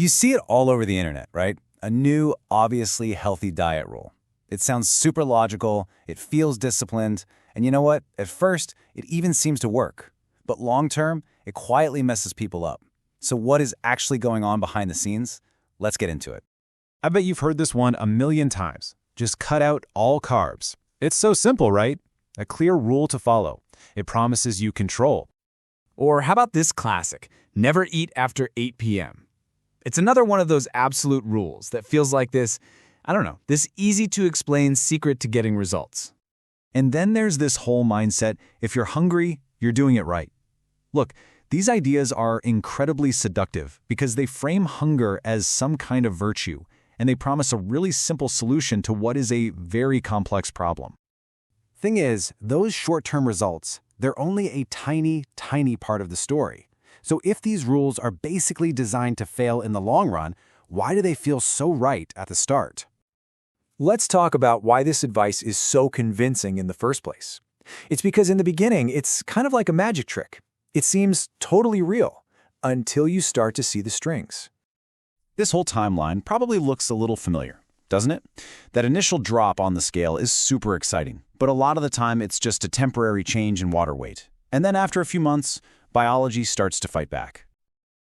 You see it all over the internet, right? A new, obviously healthy diet rule. It sounds super logical, it feels disciplined, and you know what? At first, it even seems to work. But long-term, it quietly messes people up. So what is actually going on behind the scenes? Let's get into it. I bet you've heard this one a million times. Just cut out all carbs. It's so simple, right? A clear rule to follow. It promises you control. Or how about this classic? Never eat after 8 p.m. It's another one of those absolute rules that feels like this easy-to-explain secret to getting results. And then there's this whole mindset, if you're hungry, you're doing it right. Look, these ideas are incredibly seductive because they frame hunger as some kind of virtue, and they promise a really simple solution to what is a very complex problem. Thing is, those short-term results, they're only a tiny, tiny part of the story. So if these rules are basically designed to fail in the long run, why do they feel so right at the start? Let's talk about why this advice is so convincing in the first place. It's because in the beginning, it's kind of like a magic trick. It seems totally real until you start to see the strings. This whole timeline probably looks a little familiar, doesn't it? That initial drop on the scale is super exciting, but a lot of the time it's just a temporary change in water weight. And then after a few months, biology starts to fight back.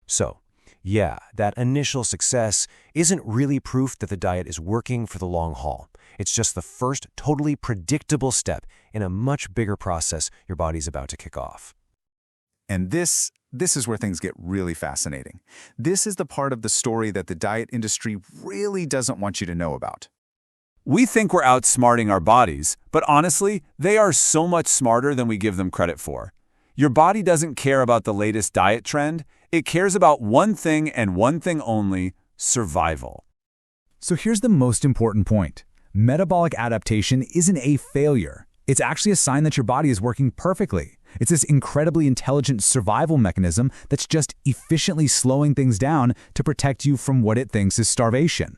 So, yeah, that initial success isn't really proof that the diet is working for the long haul. It's just the first totally predictable step in a much bigger process your body's about to kick off. And this is where things get really fascinating. This is the part of the story that the diet industry really doesn't want you to know about. We think we're outsmarting our bodies, but honestly, they are so much smarter than we give them credit for. Your body doesn't care about the latest diet trend. It cares about one thing and one thing only: survival. So here's the most important point. Metabolic adaptation isn't a failure. It's actually a sign that your body is working perfectly. It's this incredibly intelligent survival mechanism that's just efficiently slowing things down to protect you from what it thinks is starvation.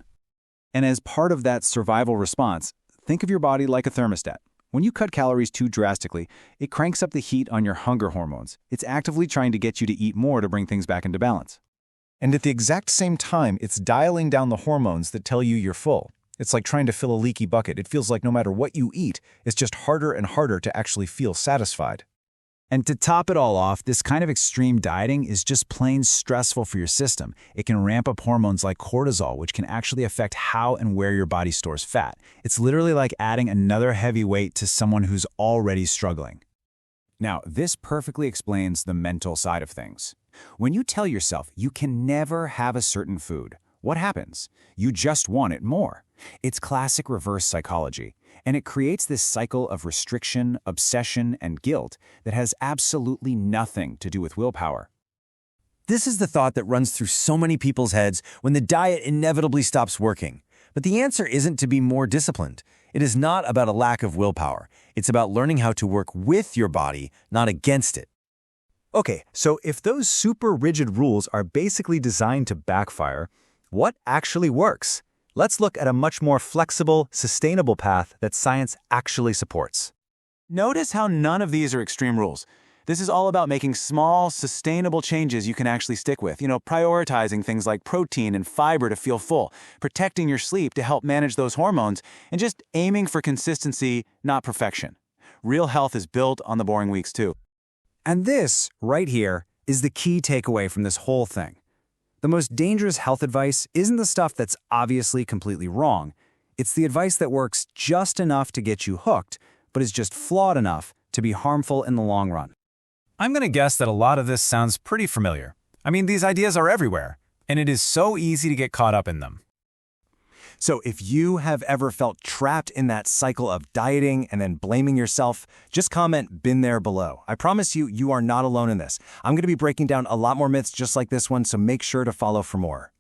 And as part of that survival response, think of your body like a thermostat. When you cut calories too drastically, it cranks up the heat on your hunger hormones. It's actively trying to get you to eat more to bring things back into balance. And at the exact same time, it's dialing down the hormones that tell you you're full. It's like trying to fill a leaky bucket. It feels like no matter what you eat, it's just harder and harder to actually feel satisfied. And to top it all off, this kind of extreme dieting is just plain stressful for your system. It can ramp up hormones like cortisol, which can actually affect how and where your body stores fat. It's literally like adding another heavy weight to someone who's already struggling. Now, this perfectly explains the mental side of things. When you tell yourself you can never have a certain food, what happens? You just want it more. It's classic reverse psychology, and it creates this cycle of restriction, obsession, and guilt that has absolutely nothing to do with willpower. This is the thought that runs through so many people's heads when the diet inevitably stops working. But the answer isn't to be more disciplined. It is not about a lack of willpower. It's about learning how to work with your body, not against it. Okay, so if those super rigid rules are basically designed to backfire, what actually works? Let's look at a much more flexible, sustainable path that science actually supports. Notice how none of these are extreme rules. This is all about making small, sustainable changes you can actually stick with. Prioritizing things like protein and fiber to feel full, protecting your sleep to help manage those hormones, and just aiming for consistency, not perfection. Real health is built on the boring weeks too. And this, right here, is the key takeaway from this whole thing. The most dangerous health advice isn't the stuff that's obviously completely wrong. It's the advice that works just enough to get you hooked, but is just flawed enough to be harmful in the long run. I'm going to guess that a lot of this sounds pretty familiar. I mean, these ideas are everywhere, and it is so easy to get caught up in them. So if you have ever felt trapped in that cycle of dieting and then blaming yourself, just comment "been there" below. I promise you, you are not alone in this. I'm going to be breaking down a lot more myths just like this one, so make sure to follow for more.